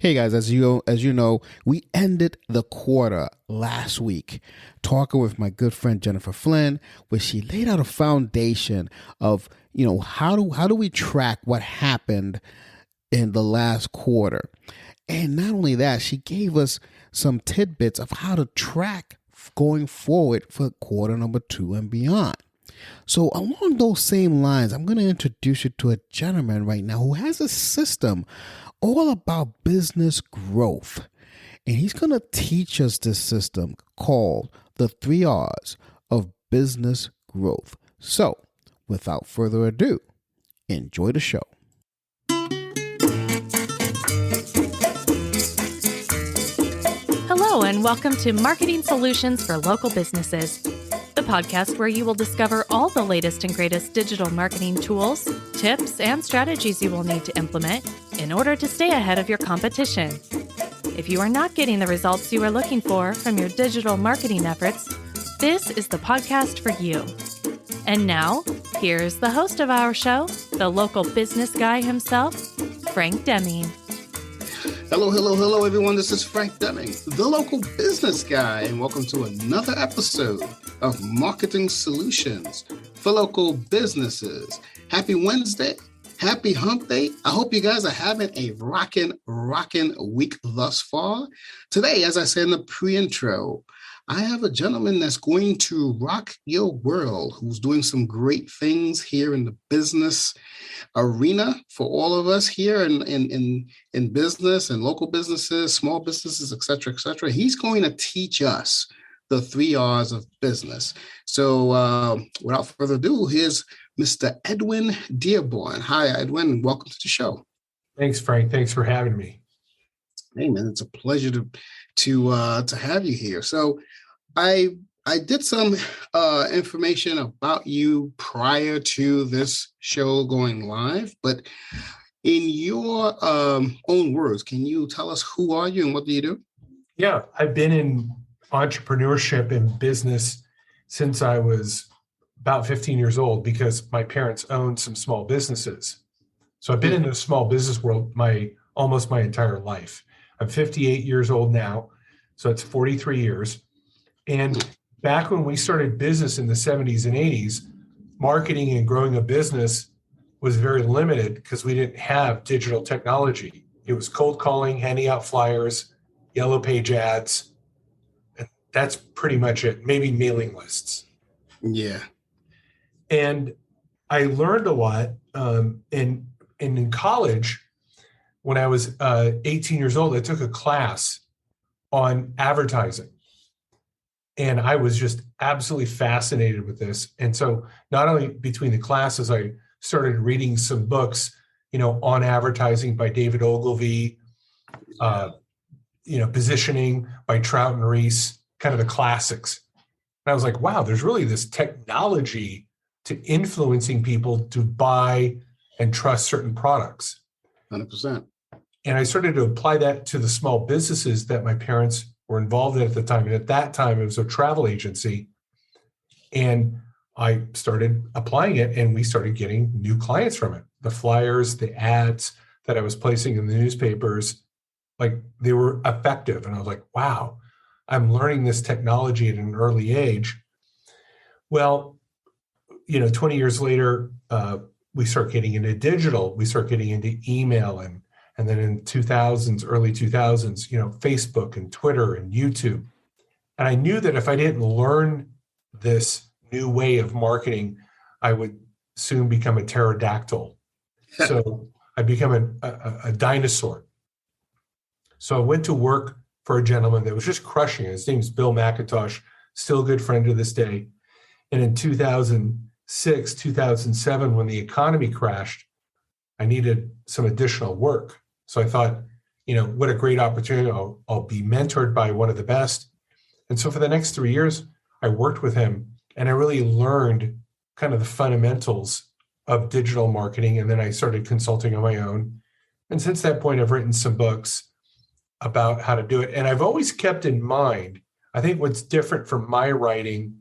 Hey guys, as you know, we ended the quarter last week talking with my good friend Jennifer Flynn, where she laid out a foundation of, how do we track what happened in the last quarter. And not only that, she gave us some tidbits of how to track going forward for quarter number 2 and beyond. So along those same lines, I'm going to introduce you to a gentleman right now who has a system all about business growth. And he's going to teach us this system called the 3 R's of business growth. So without further ado, enjoy the show. Hello, and welcome to Marketing Solutions for Local Businesses, the podcast where you will discover all the latest and greatest digital marketing tools, tips, and strategies you will need to implement in order to stay ahead of your competition. If you are not getting the results you are looking for from your digital marketing efforts, this is the podcast for you. And now, here's the host of our show, the local business guy himself, Frank Deming. Hello, everyone. This is Frank Deming, the local business guy, and welcome to another episode of Marketing Solutions for Local Businesses. Happy Wednesday. Happy Hump Day. I hope you guys are having a rockin' week thus far. Today, as I said in the pre-intro, I have a gentleman that's going to rock your world, who's doing some great things here in the business arena for all of us here in business and local businesses, small businesses, et cetera, et cetera. He's going to teach us the 3 R's of business. So without further ado, here's Mr. Edwin Dearborn. Hi, Edwin. Welcome to the show. Thanks, Frank. Thanks for having me. Hey, man, it's a pleasure to have you here. So I did some information about you prior to this show going live, but in your own words, can you tell us who are you and what do you do? Yeah, I've been in entrepreneurship and business since I was about 15 years old because my parents owned some small businesses. So I've been in the small business world almost my entire life. I'm 58 years old now, so it's 43 years. And back when we started business in the 70s and 80s, marketing and growing a business was very limited because we didn't have digital technology. It was cold calling, handing out flyers, yellow page ads. And that's pretty much it, maybe mailing lists. Yeah. And I learned a lot. And in college, when I was 18 years old, I took a class on advertising. And I was just absolutely fascinated with this. And so not only between the classes, I started reading some books, on advertising by David Ogilvy, positioning by Trout and Reese, kind of the classics. And I was like, wow, there's really this technology to influencing people to buy and trust certain products. 100%. And I started to apply that to the small businesses that my parents were involved in at the time. And at that time, it was a travel agency. And I started applying it and we started getting new clients from it. The flyers, the ads that I was placing in the newspapers, they were effective. And I was like, wow, I'm learning this technology at an early age. Well, 20 years later, we start getting into digital. We start getting into email and then in early 2000s, Facebook and Twitter and YouTube. And I knew that if I didn't learn this new way of marketing, I would soon become a pterodactyl. So I become a dinosaur. So I went to work for a gentleman that was just crushing it. His name's Bill McIntosh, still a good friend to this day. And in 2006, 2007, when the economy crashed, I needed some additional work. So I thought, what a great opportunity. I'll be mentored by one of the best. And so for the next 3 years, I worked with him and I really learned kind of the fundamentals of digital marketing. And then I started consulting on my own. And since that point, I've written some books about how to do it. And I've always kept in mind, I think what's different from my writing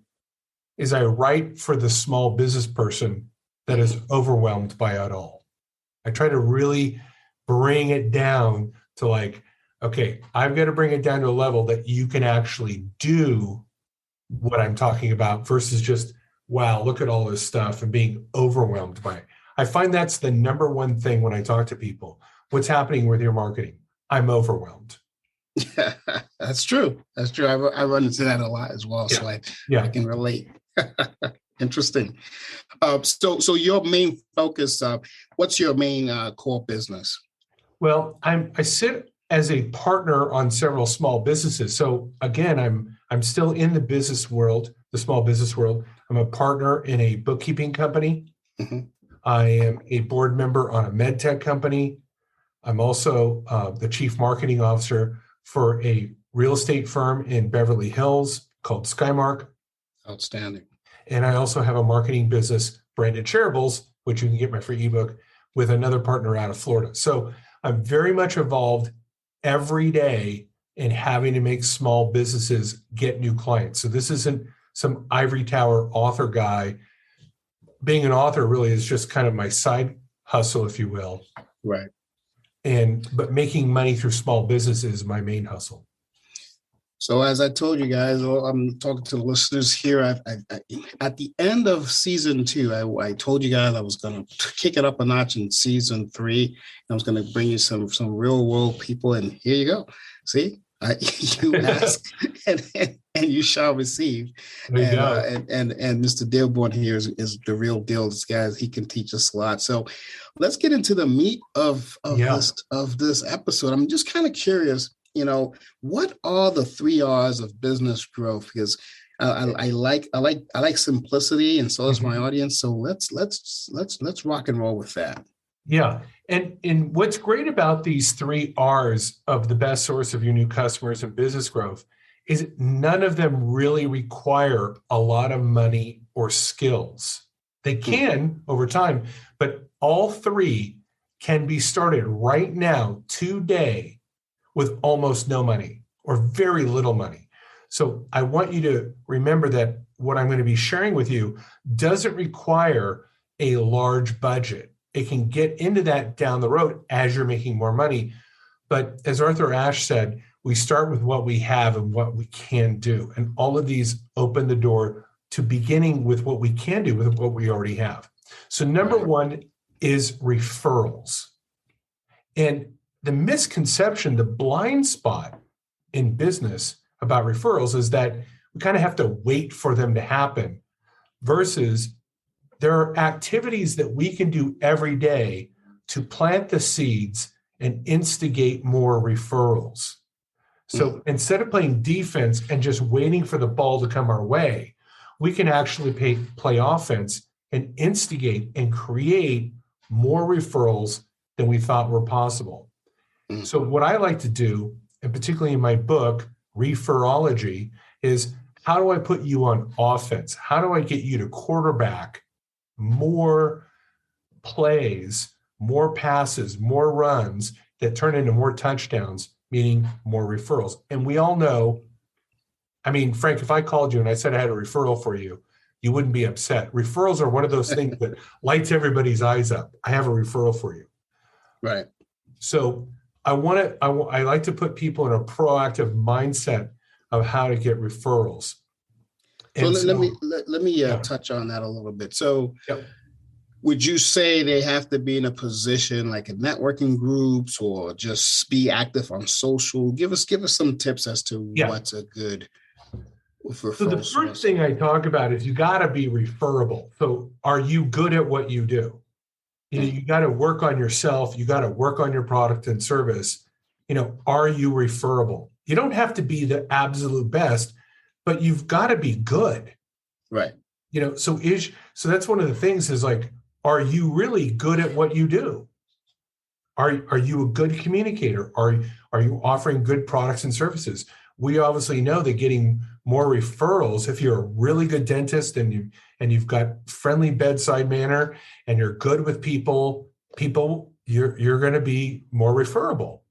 is I write for the small business person that is overwhelmed by it all. I try to really bring it down to okay, I've got to bring it down to a level that you can actually do what I'm talking about versus just, wow, look at all this stuff and being overwhelmed by it. I find that's the number one thing when I talk to people. What's happening with your marketing? I'm overwhelmed. That's true. That's true. I run into that a lot as well. So I can relate. Interesting. So your main focus, what's your main core business? Well, I sit as a partner on several small businesses. So again, I'm still in the business world, the small business world. I'm a partner in a bookkeeping company. Mm-hmm. I am a board member on a med tech company. I'm also the chief marketing officer for a real estate firm in Beverly Hills called Skymark. Outstanding. And I also have a marketing business, Branded Shareables, which you can get my free ebook, with another partner out of Florida. So I'm very much involved every day in having to make small businesses get new clients. So this isn't some ivory tower author guy. Being an author really is just kind of my side hustle, if you will. Right. But making money through small business is my main hustle. So as I told you guys, I'm talking to the listeners here. At the end of season 2, I told you guys I was going to kick it up a notch in season 3. I was going to bring you some real world people, and here you go. See, you ask and you shall receive. There you go. And Mr. Dearborn here is the real deal. This guy, he can teach us a lot. So let's get into the meat of this episode. I'm just kind of curious. What are the 3 R's of business growth? Because I like simplicity, and so does my audience. So let's rock and roll with that. Yeah, and what's great about these 3 R's of the best source of your new customers and business growth is none of them really require a lot of money or skills. They can over time, but all 3 can be started right now, today, with almost no money or very little money. So I want you to remember that what I'm going to be sharing with you doesn't require a large budget. It can get into that down the road as you're making more money. But as Arthur Ashe said, we start with what we have and what we can do. And all of these open the door to beginning with what we can do with what we already have. So number 1 is referrals. And the misconception, the blind spot in business about referrals is that we kind of have to wait for them to happen versus there are activities that we can do every day to plant the seeds and instigate more referrals. So instead of playing defense and just waiting for the ball to come our way, we can actually play offense and instigate and create more referrals than we thought were possible. So what I like to do, and particularly in my book, Referrology, is how do I put you on offense? How do I get you to quarterback more plays, more passes, more runs that turn into more touchdowns, meaning more referrals? And we all know, I mean, Frank, if I called you and I said I had a referral for you, you wouldn't be upset. Referrals are one of those things that lights everybody's eyes up. I have a referral for you. Right. So I like to put people in a proactive mindset of how to get referrals. So let me touch on that a little bit. So would you say they have to be in a position like in networking groups or just be active on social? Give us some tips as to what's a good referral. So the first thing I talk about is you got to be referable. So are you good at what you do? You got to work on yourself. You got to work on your product and service. Are you referable? You don't have to be the absolute best, but you've got to be good. Right. So that's one of the things is like, are you really good at what you do? Are you a good communicator? Are you offering good products and services? We obviously know that getting more referrals, if you're a really good dentist and you've got friendly bedside manner and you're good with people, you're going to be more referable.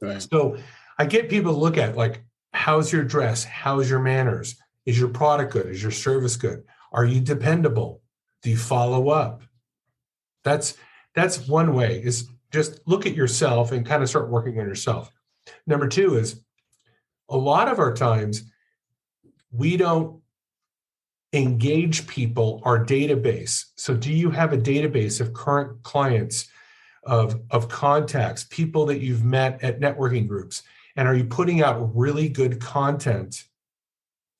Right. So I get people to look at like, how's your dress? How's your manners? Is your product good? Is your service good? Are you dependable? Do you follow up? That's one way, is just look at yourself and kind of start working on yourself. Number two is a lot of our times we don't engage people, our database. So do you have a database of current clients, of contacts, people that you've met at networking groups? And are you putting out really good content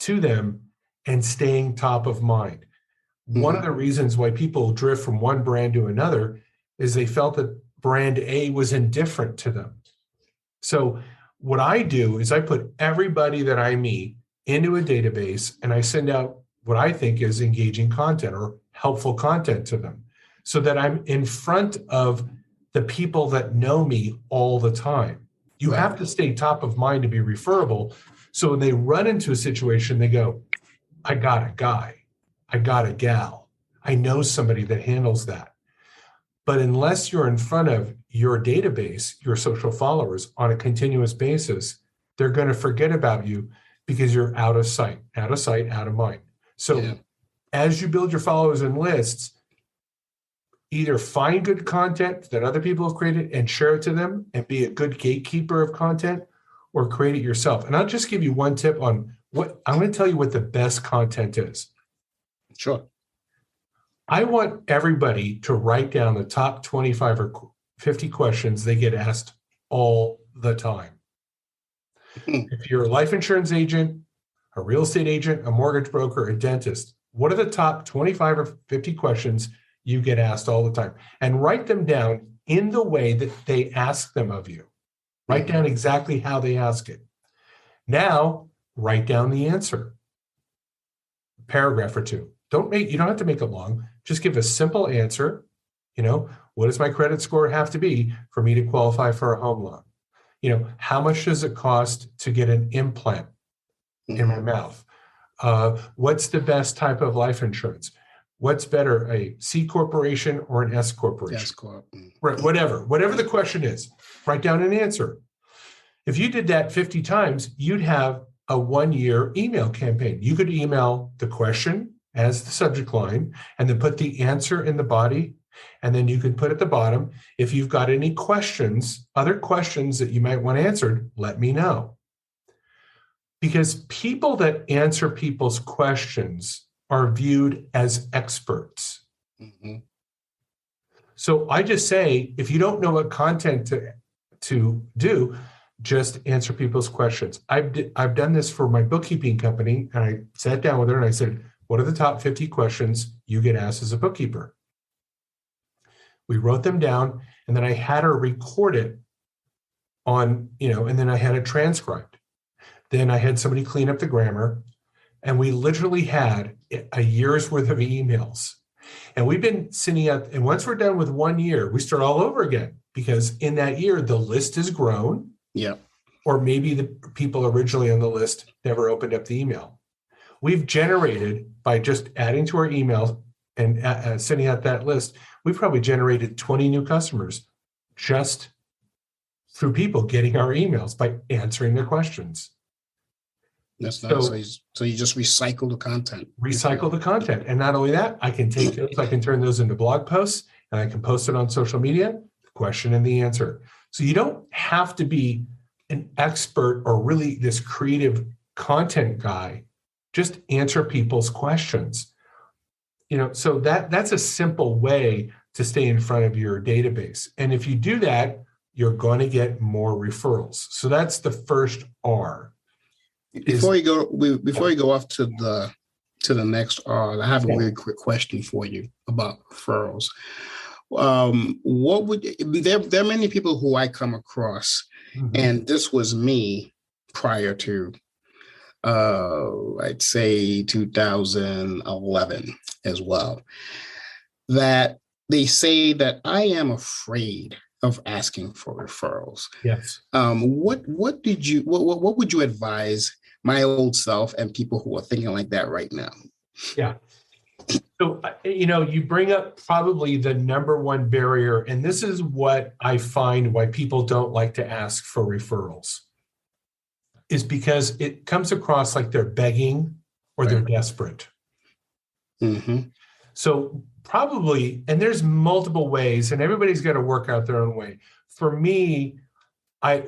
to them and staying top of mind? One of the reasons why people drift from one brand to another is they felt that brand A was indifferent to them. So what I do is I put everybody that I meet into a database and I send out what I think is engaging content or helpful content to them so that I'm in front of the people that know me all the time. You have to stay top of mind to be referable. So when they run into a situation, they go, I got a guy, I got a gal, I know somebody that handles that. But unless you're in front of your database, your social followers on a continuous basis, they're going to forget about you because you're out of sight, out of mind. So as you build your followers and lists, either find good content that other people have created and share it to them and be a good gatekeeper of content, or create it yourself. And I'll just give you one tip on what I'm going to tell you what the best content is. Sure. I want everybody to write down the top 25 or 50 questions they get asked all the time. If you're a life insurance agent, a real estate agent, a mortgage broker, a dentist, what are the top 25 or 50 questions you get asked all the time? And write them down in the way that they ask them of you. Write down exactly how they ask it. Now, write down the answer. A paragraph or two. You don't have to make it long. Just give a simple answer. What does my credit score have to be for me to qualify for a home loan? How much does it cost to get an implant in my mouth? What's the best type of life insurance? What's better, a C corporation or an S corporation? S corp. Right, whatever the question is, write down an answer. If you did that 50 times, you'd have a 1-year email campaign. You could email the question as the subject line and then put the answer in the body. And then you could put at the bottom, if you've got any questions, other questions that you might want answered, let me know. Because people that answer people's questions are viewed as experts. So I just say, if you don't know what content to do, just answer people's questions. I've done this for my bookkeeping company, and I sat down with her and I said, what are the top 50 questions you get asked as a bookkeeper? We wrote them down, and then I had her record it on, and then I had it transcribed. Then I had somebody clean up the grammar, and we literally had a year's worth of emails. And we've been sending out, and once we're done with 1 year, we start all over again, because in that year, the list has grown. Yeah. Or maybe the people originally on the list never opened up the email. We've generated, by just adding to our emails and sending out that list, we've probably generated 20 new customers just through people getting our emails by answering their questions. That's nice. So you just recycle the content. Recycle the content. And not only that, I can take those, I can turn those into blog posts, and I can post it on social media, the question and the answer. So you don't have to be an expert or really this creative content guy. Just answer people's questions. So that's a simple way to stay in front of your database. And if you do that, you're going to get more referrals. So that's the first R. Before you go off to the next R, I have a really quick question for you about referrals. There are many people who I come across, and this was me prior to I'd say 2011 as well, that they say that I am afraid of asking for referrals. Yes. What would you advise my old self and people who are thinking like that right now? Yeah. So, you bring up probably the number one barrier, and this is what I find why people don't like to ask for referrals, is because it comes across like they're begging or they're desperate. So probably, and there's multiple ways, and everybody's got to work out their own way. For me,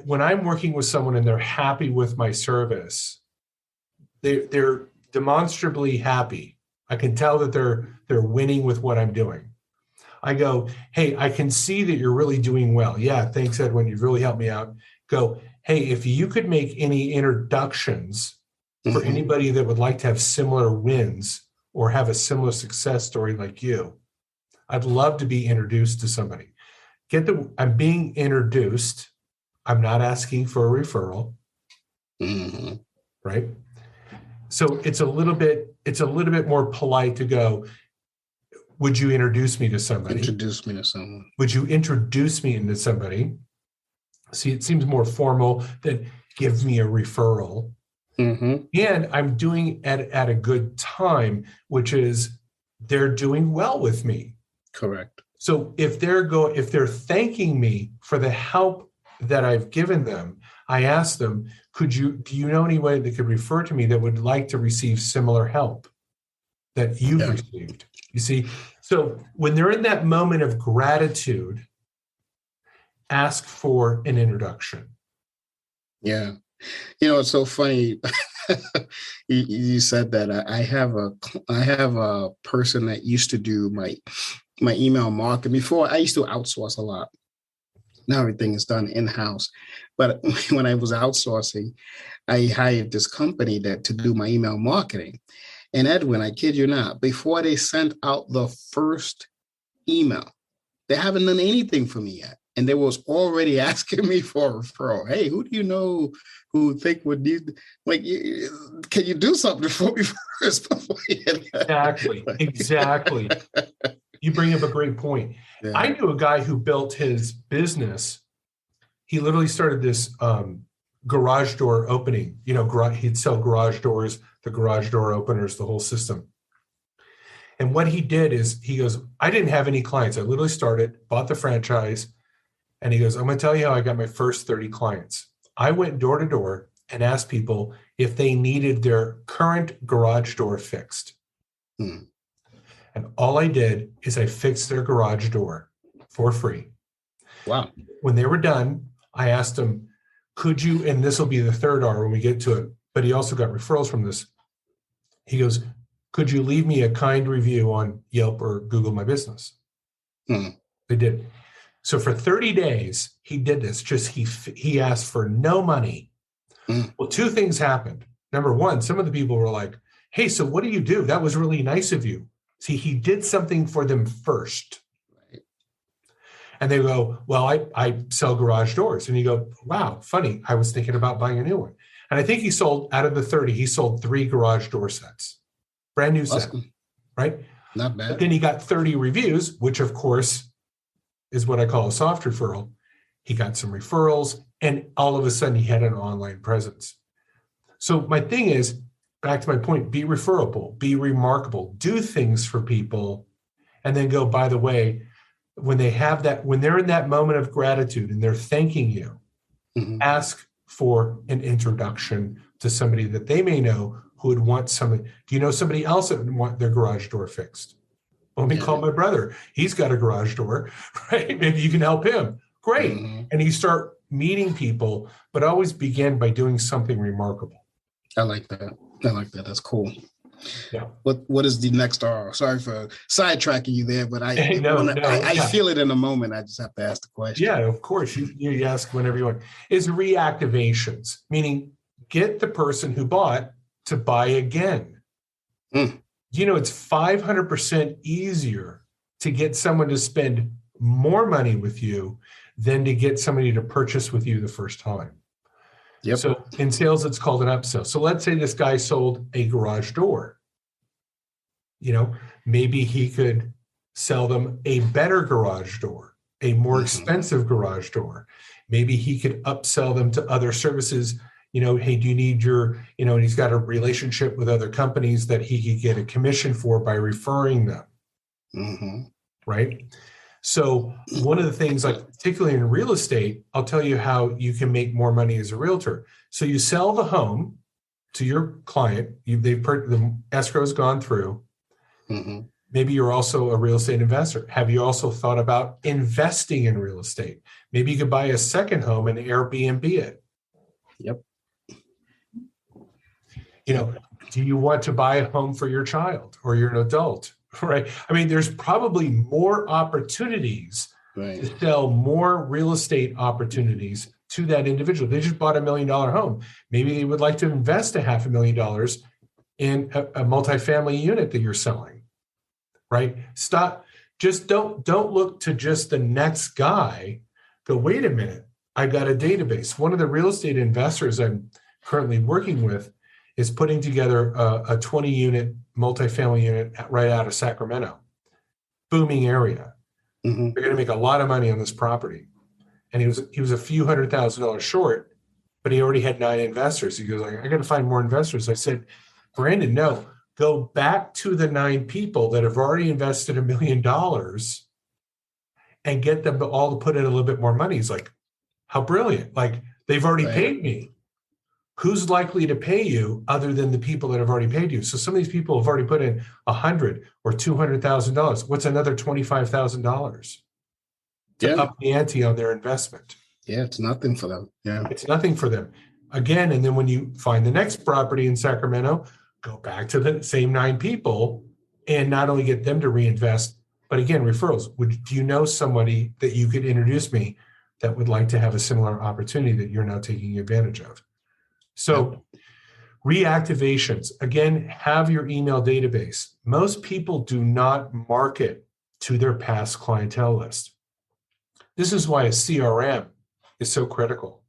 when I'm working with someone and they're happy with my service, they're demonstrably happy. I can tell that they're winning with what I'm doing. I go, hey, I can see that you're really doing well. Yeah, thanks, Edwin. You've really helped me out. Go, hey, if you could make any introductions for anybody that would like to have similar wins or have a similar success story like you, I'd love to be introduced to somebody. I'm being introduced. I'm not asking for a referral. Right? So it's a little bit more polite to go, would you introduce me to somebody? Introduce me to someone. Would you introduce me into somebody? See, it seems more formal than give me a referral. And I'm doing it at a good time, which is they're doing well with me. Correct. So if they're thanking me for the help that I've given them, I ask them, do you know anybody that could refer to me that would like to receive similar help that you've received? You see, so when they're in that moment of gratitude, ask for an introduction. Yeah. It's so funny. you said that. I have a person that used to do my email marketing. Before, I used to outsource a lot. Now everything is done in-house. But when I was outsourcing, I hired this company to do my email marketing. And Edwin, I kid you not, before they sent out the first email, they haven't done anything for me yet. And they was already asking me for a referral. Hey, who do you know who think would need, can you do something for me first? Exactly. You bring up a great point. Yeah. I knew a guy who built his business. He literally started this garage door opening. He'd sell garage doors, the garage door openers, the whole system. And what he did is he goes, I didn't have any clients. I literally bought the franchise. And he goes, I'm going to tell you how I got my first 30 clients. I went door to door and asked people if they needed their current garage door fixed. And all I did is I fixed their garage door for free. Wow. When they were done, I asked them, could you, and this will be the third R when we get to it, but he also got referrals from this. He goes, could you leave me a kind review on Yelp or Google My Business? They did. So for 30 days, he did this. He asked for no money. Well, two things happened. Number one, some of the people were like, hey, so what do you do? That was really nice of you. See, he did something for them first. Right. And they go, well, I sell garage doors. And you go, wow, funny. I was thinking about buying a new one. And I think he sold, out of the 30, he sold 3 garage door sets. Brand new set, right? Not bad. But then he got 30 reviews, which of course is what I call a soft referral. He got some referrals, and all of a sudden he had an online presence. So my thing is, back to my point, be referable, be remarkable, do things for people, and then go, by the way, when they're in that moment of gratitude and they're thanking you, ask for an introduction to somebody that they may know who would want somebody. Do you know somebody else that would want their garage door fixed? Let me call my brother. He's got a garage door, right? Maybe you can help him. Great. And you start meeting people, but always begin by doing something remarkable. I like that. That's cool. Yeah. What is the next R? Sorry for sidetracking you there, but I feel it in a moment. I just have to ask the question. Yeah, of course. You ask whenever you want. Is reactivations, meaning get the person who bought to buy again. It's 500% easier to get someone to spend more money with you than to get somebody to purchase with you the first time. Yep. So in sales, it's called an upsell. So let's say this guy sold a garage door. Maybe he could sell them a better garage door, a more expensive garage door. Maybe he could upsell them to other services. Hey, do you need and he's got a relationship with other companies that he could get a commission for by referring them. Right? So one of the things, like particularly in real estate, I'll tell you how you can make more money as a realtor. So you sell the home to your client. The escrow has gone through. Maybe you're also a real estate investor. Have you also thought about investing in real estate? Maybe you could buy a second home and Airbnb it. Yep. Do you want to buy a home for your child, or you're an adult, right? I mean, there's probably more opportunities Right. to sell more real estate opportunities to that individual. They just bought $1 million home. Maybe they would like to invest $500,000 in a multifamily unit that you're selling, right? Don't look to just the next guy. Go, wait a minute, I got a database. One of the real estate investors I'm currently working with is putting together a 20-unit multifamily unit right out of Sacramento, booming area. Mm-hmm. They're going to make a lot of money on this property. And he was a few $100,000 short, but he already had 9 investors. He goes, I got to find more investors. I said, Brandon, no, go back to the 9 people that have already invested $1 million and get them all to put in a little bit more money. He's like, how brilliant. Like, they've already paid me. Who's likely to pay you other than the people that have already paid you? So some of these people have already put in $100,000 or $200,000. What's another $25,000 to up the ante on their investment? Yeah, it's nothing for them. Yeah, it's nothing for them. Again, and then when you find the next property in Sacramento, go back to the same 9 people and not only get them to reinvest, but again, referrals. Do you know somebody that you could introduce me that would like to have a similar opportunity that you're now taking advantage of? So reactivations, again, have your email database. Most people do not market to their past clientele list. This is why a CRM is so critical.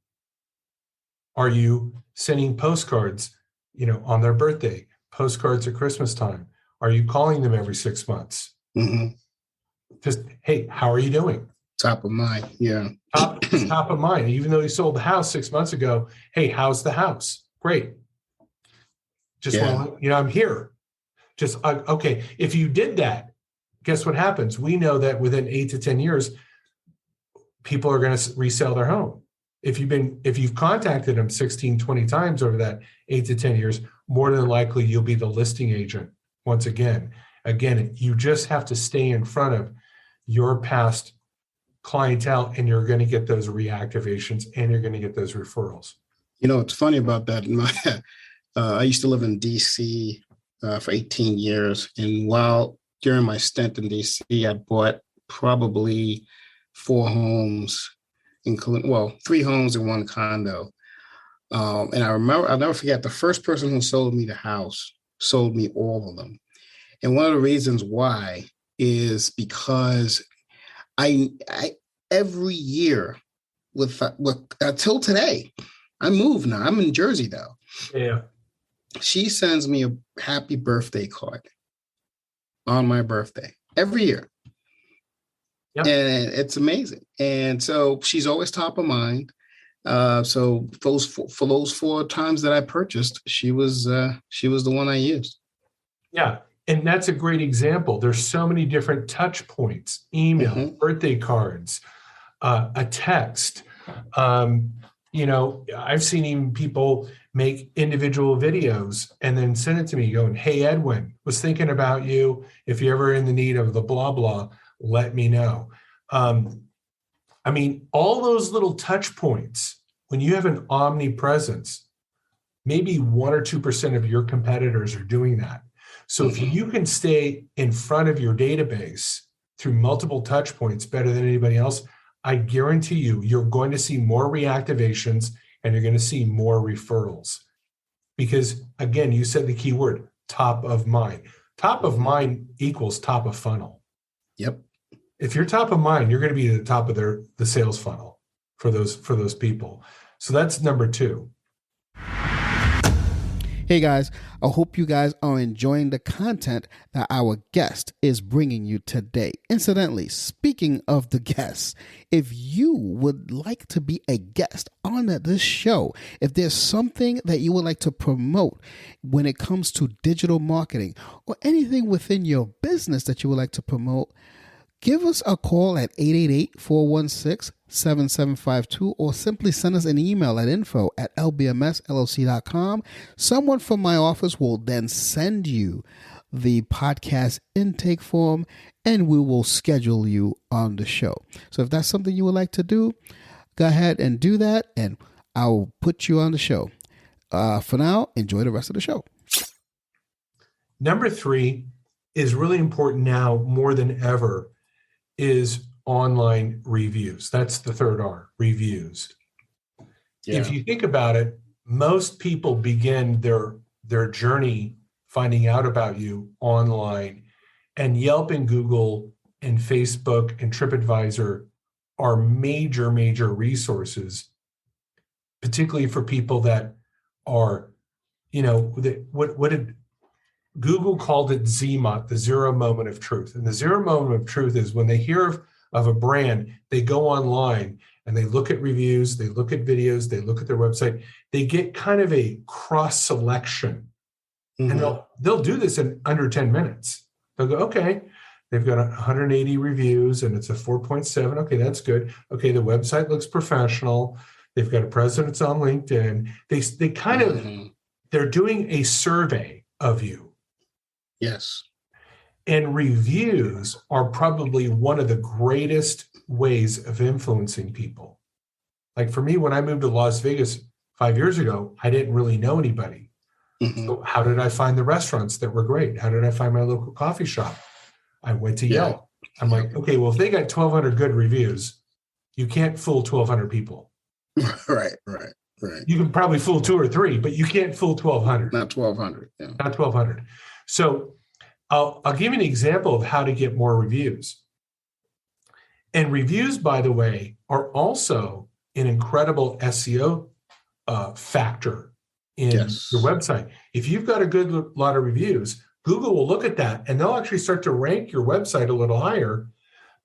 Are you sending postcards, on their birthday, postcards at Christmas time? Are you calling them every 6 months? Mm-hmm. Just, hey, how are you doing? Top of mind. Yeah. Top of mind. Even though you sold the house 6 months ago, hey, how's the house? Great. I'm here. Just, okay. If you did that, guess what happens? We know that within 8 to 10 years, people are going to resell their home. If you've contacted them 16, 20 times over that 8 to 10 years, more than likely you'll be the listing agent once again. Again, you just have to stay in front of your past clientele, and you're going to get those reactivations and you're going to get those referrals. It's funny about that. I used to live in DC for 18 years. And while during my stint in DC, I bought probably 4 homes, including, 3 homes and 1 condo. And I'll never forget, the first person who sold me the house sold me all of them. And one of the reasons why is because I every year with until today, I moved now. I'm in Jersey though. Yeah. She sends me a happy birthday card on my birthday every year. Yep. And it's amazing. And so she's always top of mind. So for those 4 times that I purchased, she was the one I used. Yeah. And that's a great example. There's so many different touch points, email, birthday cards, a text. I've seen even people make individual videos and then send it to me going, hey, Edwin, was thinking about you. If you're ever in the need of the blah, blah, let me know. All those little touch points, when you have an omnipresence, maybe 1 or 2% of your competitors are doing that. So if you can stay in front of your database through multiple touch points better than anybody else, I guarantee you're going to see more reactivations and you're going to see more referrals. Because again, you said the key word, top of mind. Top of mind equals top of funnel. Yep. If you're top of mind, you're going to be at the top of the sales funnel for those people. So that's number 2. Hey guys, I hope you guys are enjoying the content that our guest is bringing you today. Incidentally, speaking of the guests, if you would like to be a guest on this show, if there's something that you would like to promote when it comes to digital marketing or anything within your business that you would like to promote, give us a call at 888-416-7752 or simply send us an email at info@lbmsllc.com. Someone from my office will then send you the podcast intake form, and we will schedule you on the show. So if that's something you would like to do, go ahead and do that, and I'll put you on the show. For now, enjoy the rest of the show. Number 3 is really important now more than ever is online reviews. That's the third R, reviews. Yeah. If you think about it, most people begin their journey finding out about you online, and Yelp and Google and Facebook and TripAdvisor are major resources, particularly for people that are, what did Google called it ZMOT, the zero moment of truth. And the zero moment of truth is when they hear of a brand, they go online and they look at reviews, they look at videos, they look at their website, they get kind of a cross selection. Mm-hmm. And they'll do this in under 10 minutes. They'll go, okay, they've got 180 reviews and it's a 4.7. Okay, that's good. Okay, the website looks professional. They've got a presence on LinkedIn. They kind of, they're doing a survey of you. Yes. And reviews are probably one of the greatest ways of influencing people. Like for me, when I moved to Las Vegas 5 years ago, I didn't really know anybody. Mm-hmm. So how did I find the restaurants that were great? How did I find my local coffee shop? I went to Yelp. I'm like, okay, well, if they got 1,200 good reviews, you can't fool 1,200 people. Right. You can probably fool 2 or 3, but you can't fool 1,200. Not 1,200. Yeah. Not 1,200. So I'll give you an example of how to get more reviews. And reviews, by the way, are also an incredible SEO factor in your website. If you've got a good lot of reviews, Google will look at that and they'll actually start to rank your website a little higher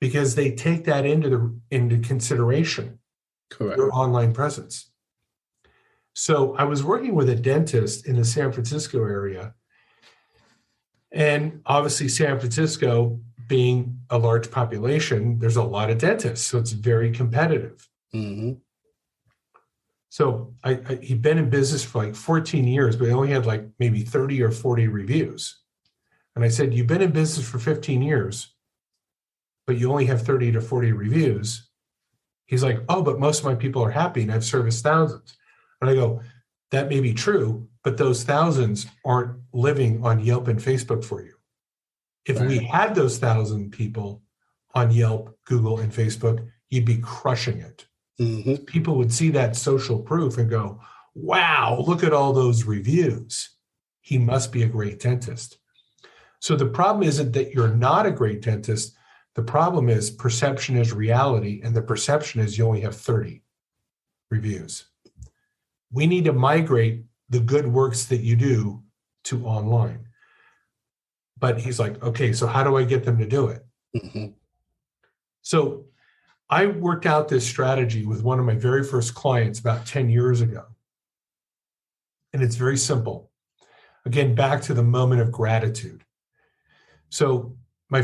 because they take that into consideration. Correct. Your online presence. So I was working with a dentist in the San Francisco area. And obviously San Francisco being a large population, there's a lot of dentists. So it's very competitive. Mm-hmm. So he'd been in business for like 14 years, but he only had like maybe 30 or 40 reviews. And I said, you've been in business for 15 years, but you only have 30 to 40 reviews. He's like, oh, but most of my people are happy and I've serviced thousands. And I go, that may be true, but those thousands aren't living on Yelp and Facebook for you. If we had those 1,000 people on Yelp, Google, and Facebook, you'd be crushing it. Mm-hmm. People would see that social proof and go, wow, look at all those reviews. He must be a great dentist. So the problem isn't that you're not a great dentist. The problem is perception is reality, and the perception is you only have 30 reviews. We need to migrate the good works that you do to online. But he's like, okay, so how do I get them to do it? Mm-hmm. So I worked out this strategy with one of my very first clients about 10 years ago. And it's very simple. Again, back to the moment of gratitude. So one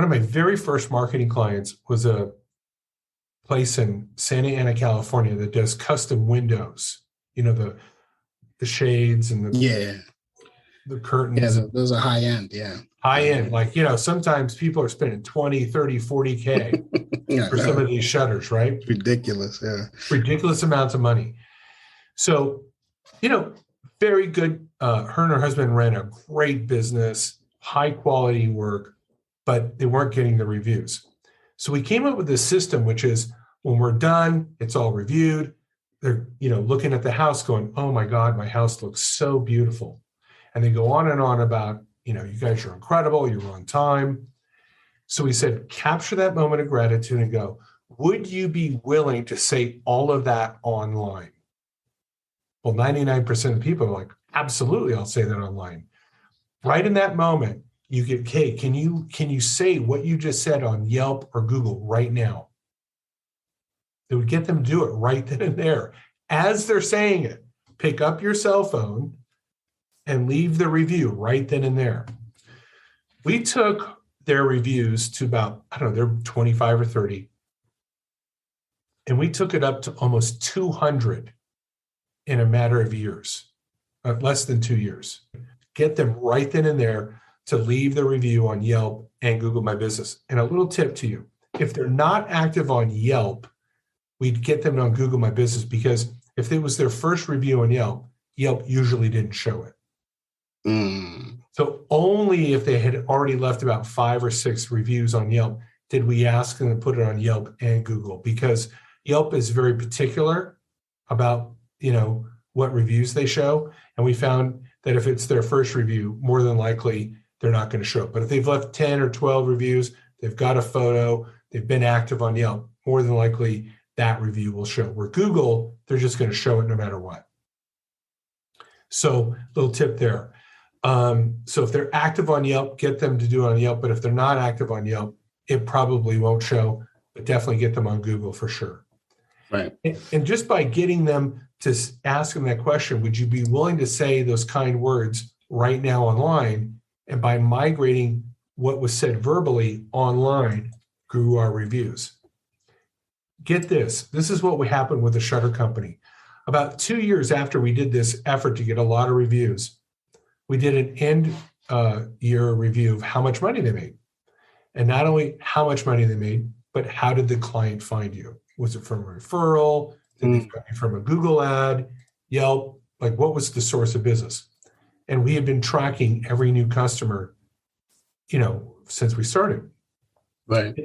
of my very first marketing clients was a place in Santa Ana, California that does custom windows, the shades and the curtains. Yeah, those are high end. Yeah. High end. Like, sometimes people are spending 20, 30, 40K for some of these shutters, right? Ridiculous. Yeah. Ridiculous amounts of money. So, very good. Her and her husband ran a great business, high quality work, but they weren't getting the reviews. So we came up with this system, which is when we're done, it's all reviewed. They're, looking at the house going, oh my God, my house looks so beautiful. And they go on and on about, you guys are incredible, you're on time. So we said, capture that moment of gratitude and go, would you be willing to say all of that online? Well, 99% of people are like, absolutely, I'll say that online. Right in that moment, you get, hey, can you say what you just said on Yelp or Google right now? It would get them to do it right then and there. As they're saying it, pick up your cell phone and leave the review right then and there. We took their reviews to about, they're 25 or 30. And we took it up to almost 200 in a matter of years, less than 2 years. Get them right then and there to leave the review on Yelp and Google My Business. And a little tip to you, if they're not active on Yelp, we'd get them on Google My Business, because if it was their first review on Yelp, Yelp usually didn't show it. So only if they had already left about 5 or 6 reviews on Yelp did we ask them to put it on Yelp and Google, because Yelp is very particular about, what reviews they show. And we found that if it's their first review, more than likely they're not going to show it. But if they've left 10 or 12 reviews, they've got a photo, they've been active on Yelp, more than likely that review will show. Where Google, they're just going to show it no matter what. So little tip there. So if they're active on Yelp, get them to do it on Yelp. But if they're not active on Yelp, it probably won't show, but definitely get them on Google for sure. Right. And just by getting them to ask them that question, would you be willing to say those kind words right now online? And by migrating what was said verbally online, grew our reviews. Get this. This is what happened with the Shutter Company. About 2 years after we did this effort to get a lot of reviews, we did an end year review of how much money they made. And not only how much money they made, but how did the client find you? Was it from a referral? Did they find you from a Google ad, Yelp? Like, what was the source of business? And we have been tracking every new customer, since we started. Right.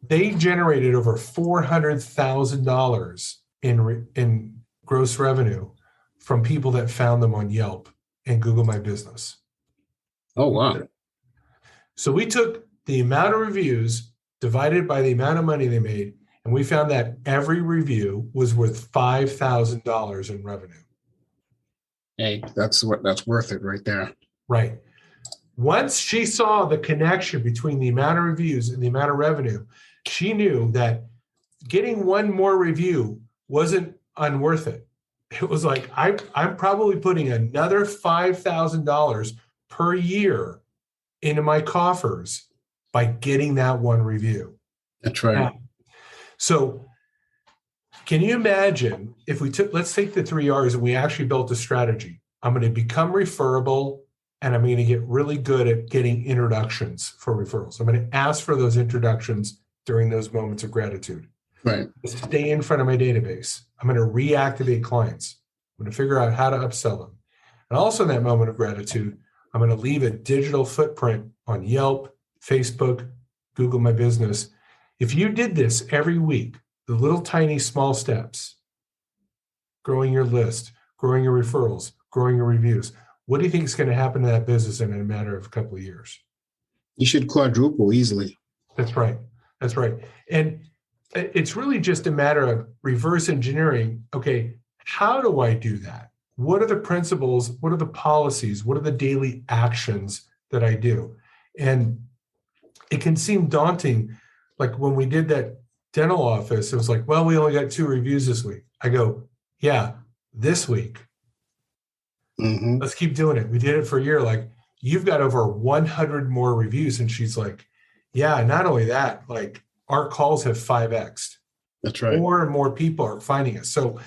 They generated over $400,000 in gross revenue from people that found them on Yelp and Google My Business. Oh, wow. So we took the amount of reviews divided by the amount of money they made, and we found that every review was worth $5,000 in revenue. Hey, that's worth it right there. Right. Once she saw the connection between the amount of reviews and the amount of revenue, she knew that getting one more review wasn't unworth it. It was like, I'm probably putting another $5,000 per year into my coffers by getting that one review. That's right. Now, so can you imagine if let's take the 3 R's and we actually built a strategy. I'm going to become referable, and I'm going to get really good at getting introductions for referrals. I'm going to ask for those introductions during those moments of gratitude. Right. Stay in front of my database. I'm going to reactivate clients. I'm going to figure out how to upsell them. And also in that moment of gratitude, I'm going to leave a digital footprint on Yelp, Facebook, Google My Business. If you did this every week, the little tiny small steps, growing your list, growing your referrals, growing your reviews, what do you think is going to happen to that business in a matter of a couple of years? You should quadruple easily. That's right. That's right. And it's really just a matter of reverse engineering. Okay, how do I do that? What are the principles? What are the policies? What are the daily actions that I do? And it can seem daunting. Like when we did that dental office, it was like, well, we only got 2 reviews this week. I go, yeah, this week. Let's keep doing it. We did it for a year. Like, you've got over 100 more reviews. And she's like, yeah, not only that, like our calls have 5x'd. That's right. More and more people are finding us. So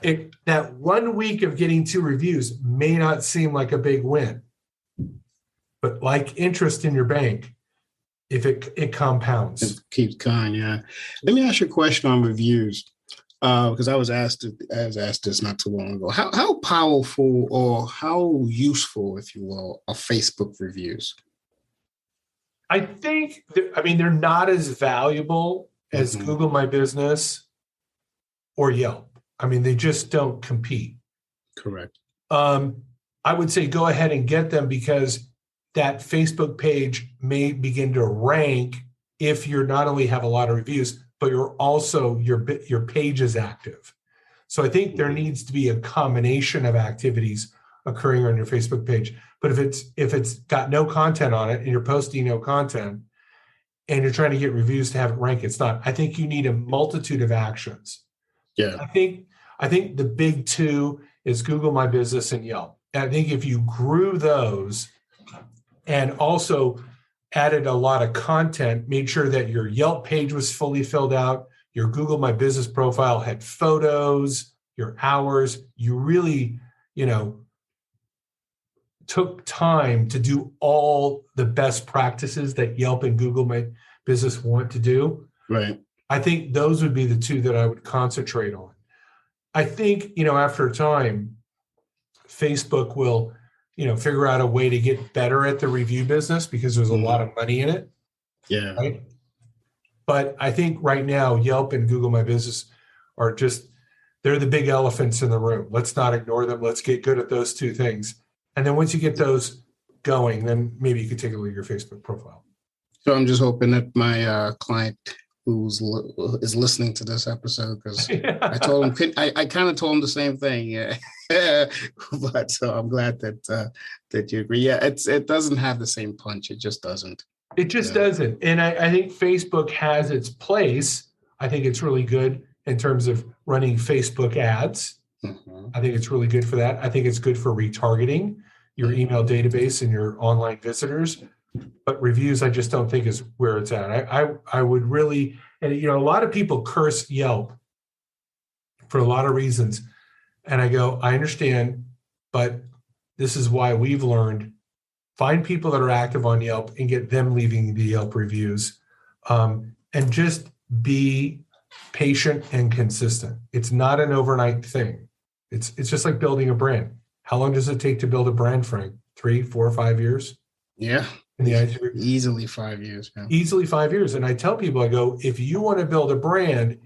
that 1 week of getting 2 reviews may not seem like a big win, but like interest in your bank, if it compounds. It keeps going, yeah. Let me ask you a question on reviews, because I was asked this not too long ago. How powerful or how useful, if you will, are Facebook reviews? I think, they're not as valuable as Google My Business or Yelp. They just don't compete. Correct. I would say go ahead and get them, because that Facebook page may begin to rank if you're not only have a lot of reviews, but you're also, your page is active. So I think there needs to be a combination of activities occurring on your Facebook page. But if it's got no content on it and you're posting no content and you're trying to get reviews to have it rank, it's not. I think you need a multitude of actions. Yeah. I think the big 2 is Google My Business and Yelp. And I think if you grew those and also added a lot of content, made sure that your Yelp page was fully filled out, your Google My Business profile had photos, your hours, you really, took time to do all the best practices that Yelp and Google My Business want to do, Right. I think those would be the two that I would concentrate on. I think, after a time, Facebook will, figure out a way to get better at the review business because there's a lot of money in it. Yeah. Right. But I think right now, Yelp and Google My Business are they're the big elephants in the room. Let's not ignore them. Let's get good at those two things. And then once you get those going, then maybe you could take a look at your Facebook profile. So I'm just hoping that my client is listening to this episode, because I told him, I kind of told him the same thing. Yeah. But so I'm glad that you agree. Yeah, it doesn't have the same punch. It just doesn't. It just doesn't. And I think Facebook has its place. I think it's really good in terms of running Facebook ads. Mm-hmm. I think it's really good for that. I think it's good for retargeting your email database and your online visitors. But reviews, I just don't think is where it's at. I would really, and a lot of people curse Yelp for a lot of reasons. And I go, I understand, but this is why we've learned. Find people that are active on Yelp and get them leaving the Yelp reviews, and just be patient and consistent. It's not an overnight thing. It's just like building a brand. How long does it take to build a brand, Frank? 3, 4, 5 years? Yeah. In the IT group? Easily 5 years. Yeah. Easily 5 years. And I tell people, I go, if you want to build a brand,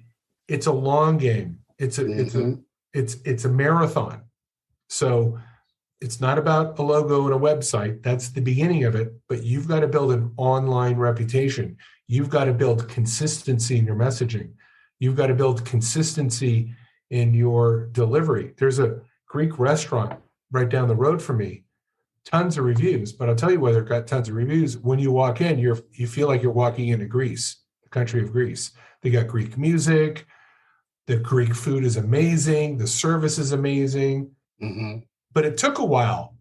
it's a long game. It's a marathon. So it's not about a logo and a website. That's the beginning of it. But you've got to build an online reputation. You've got to build consistency in your messaging. You've got to build consistency in your delivery. There's a Greek restaurant right down the road from me. Tons of reviews. But I'll tell you why they've got tons of reviews. When you walk in, you feel like you're walking into Greece, the country of Greece. They got Greek music. The Greek food is amazing. The service is amazing. Mm-hmm. But it took a while.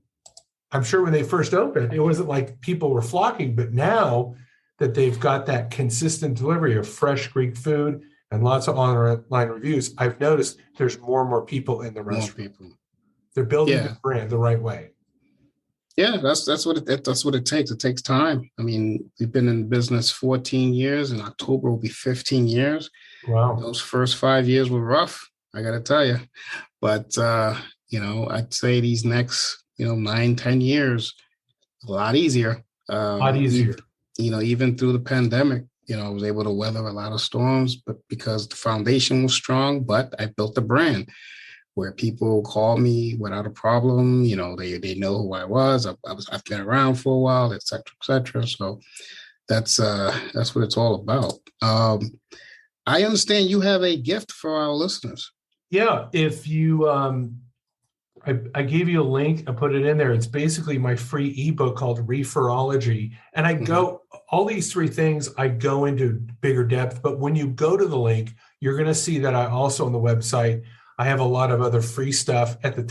I'm sure when they first opened, it wasn't like people were flocking. But now that they've got that consistent delivery of fresh Greek food and lots of online reviews, I've noticed there's more and more people in the restaurant. More people. They're building the brand the right way. Yeah, that's what it takes. It takes time. I mean, we've been in business 14 years. In October will be 15 years. Wow. Those first 5 years were rough, I got to tell you. But, I'd say these next, 9, 10 years, a lot easier. A lot easier. Even through the pandemic, I was able to weather a lot of storms, but because the foundation was strong, but I built a brand where people call me without a problem. They know who I was. I've been around for a while, et cetera, et cetera. So that's what it's all about. I understand you have a gift for our listeners. Yeah. If you, I gave you a link, I put it in there. It's basically my free ebook called Referrology. And I go, all these 3 things, I go into bigger depth, but when you go to the link, you're going to see that I also on the website, I have a lot of other free stuff. At the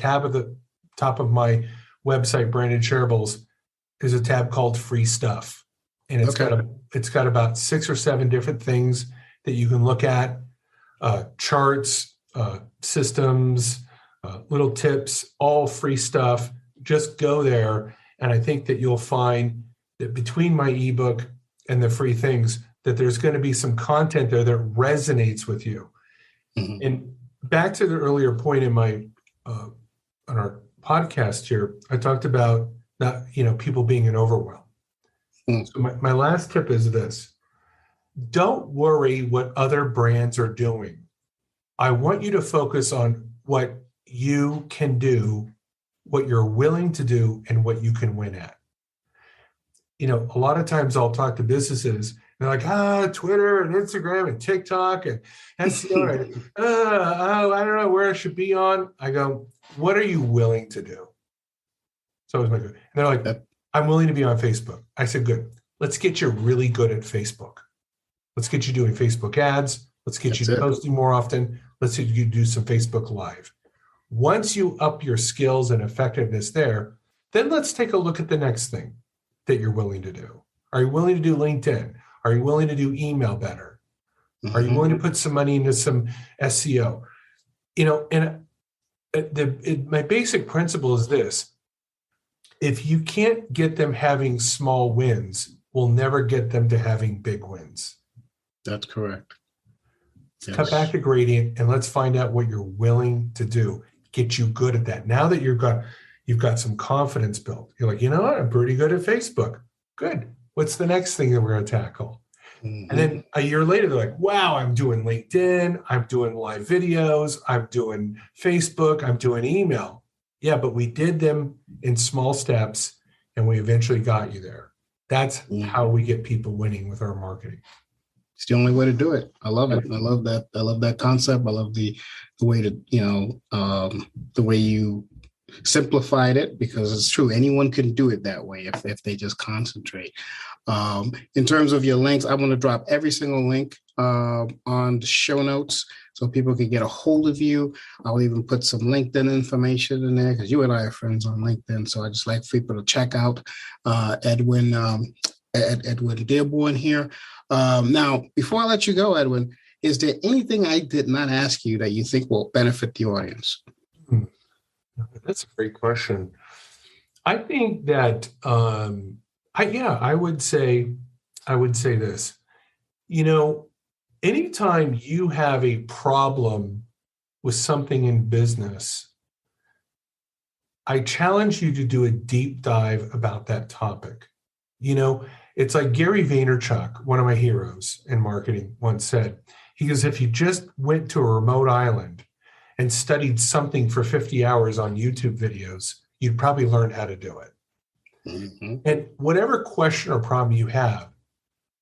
top of my website, Branded Shareables, is a tab called Free Stuff. And it's got about 6 or 7 different things that you can look at, charts, systems, little tips, all free stuff. Just go there. And I think that you'll find that between my ebook and the free things, that there's going to be some content there that resonates with you. Mm-hmm. And back to the earlier point in my on our podcast here, I talked about not people being in overwhelm. Mm. So my last tip is this: don't worry what other brands are doing. I want you to focus on what you can do, what you're willing to do, and what you can win at. A lot of times I'll talk to businesses. They're like, Twitter and Instagram and TikTok and SEO. I don't know where I should be on. I go, what are you willing to do? So it's my good. And they're like, I'm willing to be on Facebook. I said, good. Let's get you really good at Facebook. Let's get you doing Facebook ads. Let's get you posting more often. Let's get you do some Facebook Live. Once you up your skills and effectiveness there, then let's take a look at the next thing that you're willing to do. Are you willing to do LinkedIn? Are you willing to do email better? Mm-hmm. Are you willing to put some money into some SEO? And my basic principle is this: if you can't get them having small wins, we'll never get them to having big wins. That's correct. Let's cut back the gradient and let's find out what you're willing to do. Get you good at that. Now that you've got some confidence built, you're like, you know what? I'm pretty good at Facebook. Good. What's the next thing that we're going to tackle? Mm-hmm. And then a year later, they're like, wow, I'm doing LinkedIn. I'm doing live videos. I'm doing Facebook. I'm doing email. Yeah, but we did them in small steps and we eventually got you there. That's how we get people winning with our marketing. It's the only way to do it. I love it. I love that. I love that concept. I love the way to, the way you simplified it, because it's true. Anyone can do it that way if they just concentrate. In terms of your links, I want to drop every single link on the show notes so people can get a hold of you. I'll even put some LinkedIn information in there because you and I are friends on LinkedIn. So I just like for people to check out Edwin Dearborn here. Now, before I let you go, Edwin, is there anything I did not ask you that you think will benefit the audience? That's a great question. I think that I would say this. Anytime you have a problem with something in business, I challenge you to do a deep dive about that topic. It's like Gary Vaynerchuk, one of my heroes in marketing, once said. He goes, if you just went to a remote island and studied something for 50 hours on YouTube videos, you'd probably learn how to do it. Mm-hmm. And whatever question or problem you have,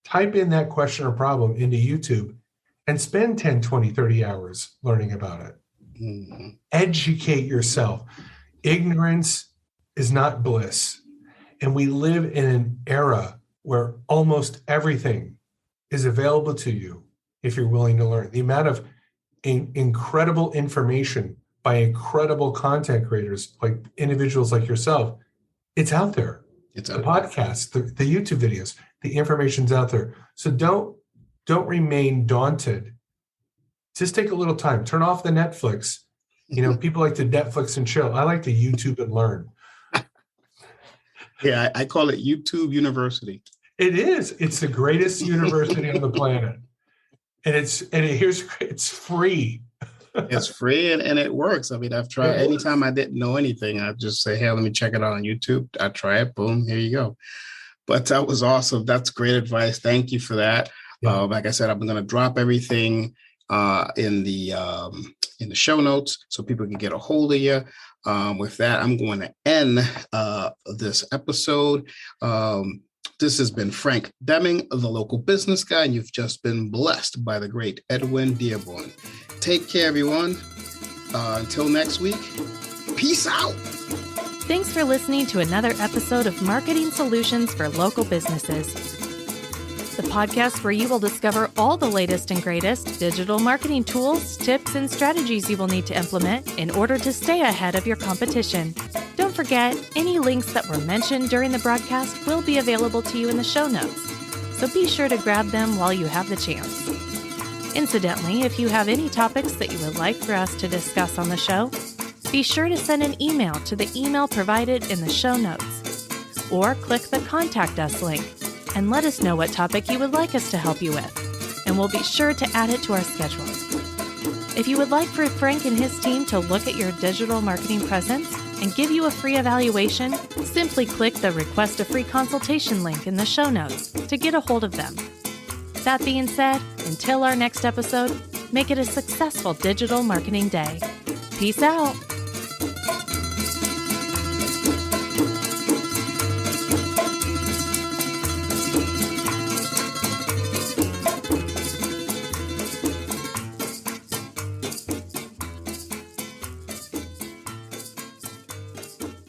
type in that question or problem into YouTube and spend 10, 20, 30 hours learning about it. Mm-hmm. Educate yourself. Ignorance is not bliss. And we live in an era where almost everything is available to you if you're willing to learn. The amount of incredible information by incredible content creators, like individuals like yourself, it's out there. It's the podcasts, the YouTube videos, the information's out there. So don't remain daunted. Just take a little time. Turn off the Netflix. People like to Netflix and chill. I like to YouTube and learn. Yeah, I call it YouTube University. It is. It's the greatest university on the planet. And it's free. It's free and it works. I mean, I've tried anytime I didn't know anything, I'd just say, hey, let me check it out on YouTube. I try it. Boom, here you go. But that was awesome. That's great advice. Thank you for that. Yeah. Like I said, I'm going to drop everything in the show notes so people can get a hold of you. With that, I'm going to end this episode. This has been Frank Deming, the local business guy, and you've just been blessed by the great Edwin Dearborn. Take care, everyone. Until next week, peace out. Thanks for listening to another episode of Marketing Solutions for Local Businesses, the podcast where you will discover all the latest and greatest digital marketing tools, tips, and strategies you will need to implement in order to stay ahead of your competition. Don't forget, any links that were mentioned during the broadcast will be available to you in the show notes, so be sure to grab them while you have the chance. Incidentally, if you have any topics that you would like for us to discuss on the show, be sure to send an email to the email provided in the show notes, or click the Contact Us link and let us know what topic you would like us to help you with, and we'll be sure to add it to our schedule. If you would like for Frank and his team to look at your digital marketing presence and give you a free evaluation, simply click the Request a Free Consultation link in the show notes to get a hold of them. That being said, until our next episode, make it a successful digital marketing day. Peace out.